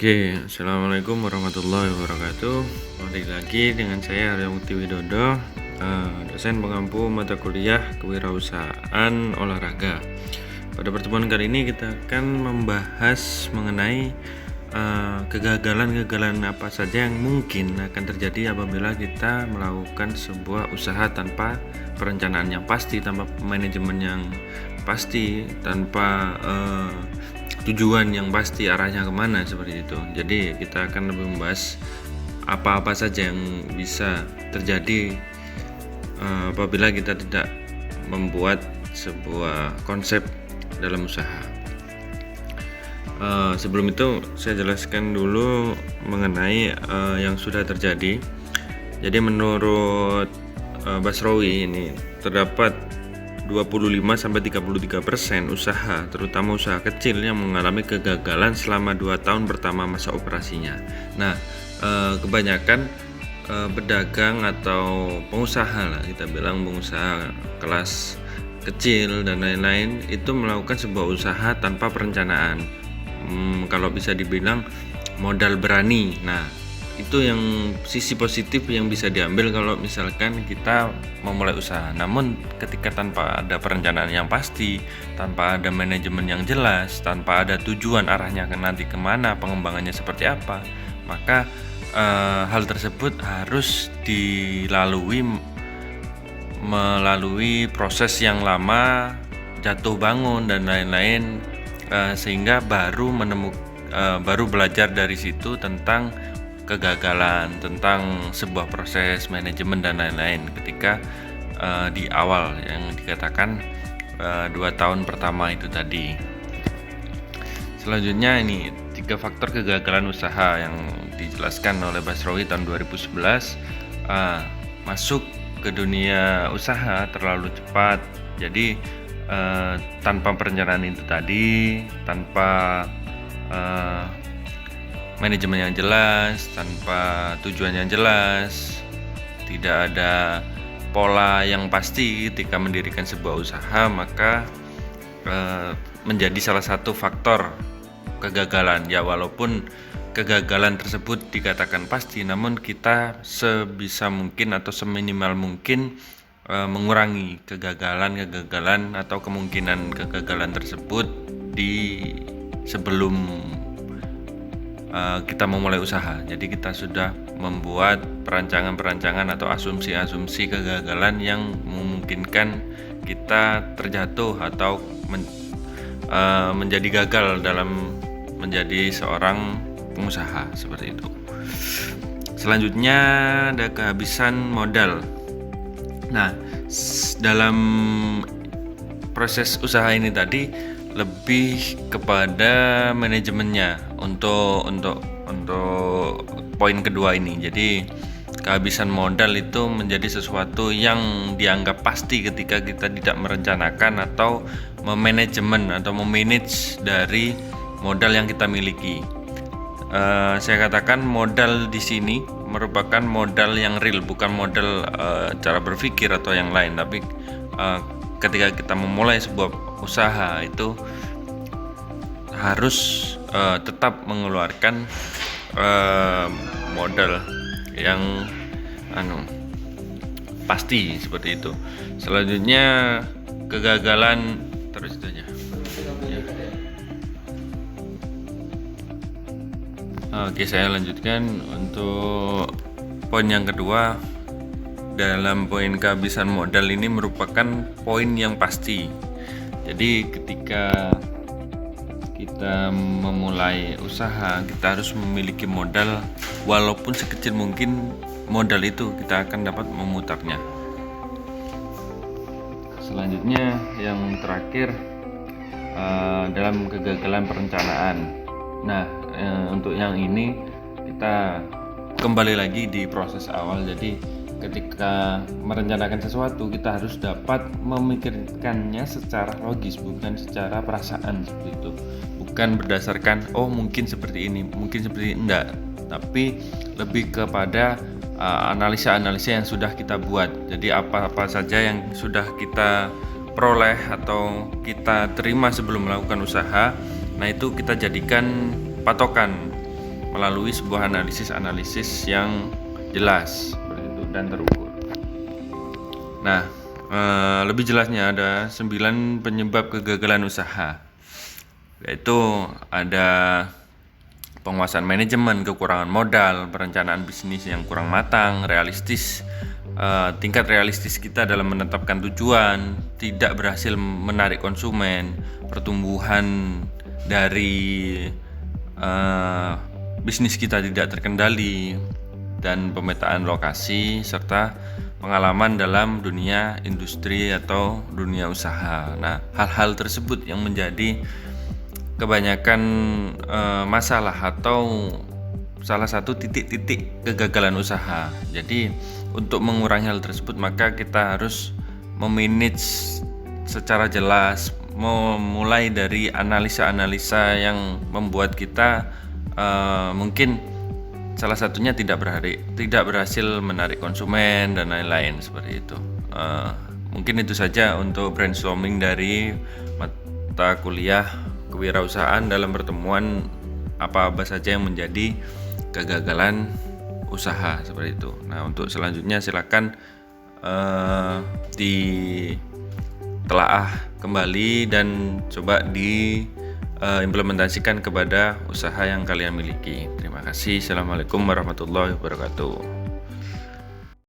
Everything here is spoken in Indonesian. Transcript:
Oke, assalamualaikum warahmatullahi wabarakatuh. Balik lagi dengan saya Arya Mukti Widodo, dosen pengampu mata kuliah kewirausahaan olahraga. Pada pertemuan kali ini kita akan membahas mengenai kegagalan-kegagalan apa saja yang mungkin akan terjadi apabila kita melakukan sebuah usaha tanpa perencanaan yang pasti, tanpa manajemen yang pasti, tanpa tujuan yang pasti arahnya kemana, seperti itu. Jadi kita akan lebih membahas apa-apa saja yang bisa terjadi apabila kita tidak membuat sebuah konsep dalam usaha. Sebelum itu saya jelaskan dulu mengenai yang sudah terjadi. Jadi menurut Basrowi ini terdapat 25-33% usaha, terutama usaha kecil, yang mengalami kegagalan selama 2 tahun pertama masa operasinya. Nah, kebanyakan pedagang atau pengusaha lah, kita bilang pengusaha kelas kecil dan lain-lain, itu melakukan sebuah usaha tanpa perencanaan. Kalau bisa dibilang modal berani. Nah, itu yang sisi positif yang bisa diambil kalau misalkan kita memulai usaha. Namun ketika tanpa ada perencanaan yang pasti, tanpa ada manajemen yang jelas, tanpa ada tujuan arahnya nanti kemana, pengembangannya seperti apa, maka hal tersebut harus melalui proses yang lama, jatuh bangun dan lain-lain, sehingga baru belajar dari situ tentang kegagalan, tentang sebuah proses manajemen dan lain-lain ketika di awal yang dikatakan 2 tahun pertama itu tadi. Selanjutnya ini 3 faktor kegagalan usaha yang dijelaskan oleh Basrowi tahun 2011. Masuk ke dunia usaha terlalu cepat, jadi tanpa perencanaan itu tadi, tanpa manajemen yang jelas, tanpa tujuan yang jelas, tidak ada pola yang pasti ketika mendirikan sebuah usaha, maka menjadi salah satu faktor kegagalan. Ya, walaupun kegagalan tersebut dikatakan pasti, namun kita sebisa mungkin atau seminimal mungkin mengurangi kegagalan atau kemungkinan kegagalan tersebut di sebelum kita memulai usaha. Jadi kita sudah membuat perancangan atau asumsi-asumsi kegagalan yang memungkinkan kita terjatuh atau menjadi gagal dalam menjadi seorang pengusaha, seperti itu. Selanjutnya ada kehabisan modal. Nah, dalam proses usaha ini tadi lebih kepada manajemennya untuk poin kedua ini. Jadi kehabisan modal itu menjadi sesuatu yang dianggap pasti ketika kita tidak merencanakan atau memanajemen atau memanage dari modal yang kita miliki. Saya katakan modal di sini merupakan modal yang real, bukan modal cara berpikir atau yang lain, tapi ketika kita memulai sebuah usaha itu harus tetap mengeluarkan modal yang pasti, seperti itu. Selanjutnya kegagalan, terus itu aja. Oke, saya lanjutkan untuk poin yang kedua. Dalam poin kehabisan modal ini merupakan poin yang pasti. Jadi ketika kita memulai usaha, kita harus memiliki modal, walaupun sekecil mungkin modal itu kita akan dapat memutarnya. Selanjutnya yang terakhir, dalam kegagalan perencanaan. Nah, untuk yang ini kita kembali lagi di proses awal. Jadi ketika merencanakan sesuatu, kita harus dapat memikirkannya secara logis, bukan secara perasaan, seperti itu. Bukan berdasarkan mungkin seperti ini, mungkin seperti ini, enggak, tapi lebih kepada analisa-analisa yang sudah kita buat. Jadi apa-apa saja yang sudah kita peroleh atau kita terima sebelum melakukan usaha, nah itu kita jadikan patokan melalui sebuah analisis yang jelas seperti itu dan terukur. Nah, lebih jelasnya ada 9 penyebab kegagalan usaha, yaitu ada penguasaan manajemen, kekurangan modal, perencanaan bisnis yang kurang matang, tingkat realistis kita dalam menetapkan tujuan, tidak berhasil menarik konsumen, pertumbuhan dari bisnis kita tidak terkendali, dan pemetaan lokasi serta pengalaman dalam dunia industri atau dunia usaha. Nah, hal-hal tersebut yang menjadi kebanyakan masalah atau salah satu titik-titik kegagalan usaha. Jadi untuk mengurangi hal tersebut maka kita harus memanage secara jelas, memulai dari analisa-analisa yang membuat kita mungkin salah satunya tidak berhasil menarik konsumen dan lain-lain seperti itu. Mungkin itu saja untuk brainstorming dari mata kuliah kewirausahaan dalam pertemuan apa saja yang menjadi kegagalan usaha seperti itu. Nah, untuk selanjutnya silakan ditelaah kembali dan coba diimplementasikan kepada usaha yang kalian miliki. Terima kasih. Assalamualaikum warahmatullahi wabarakatuh.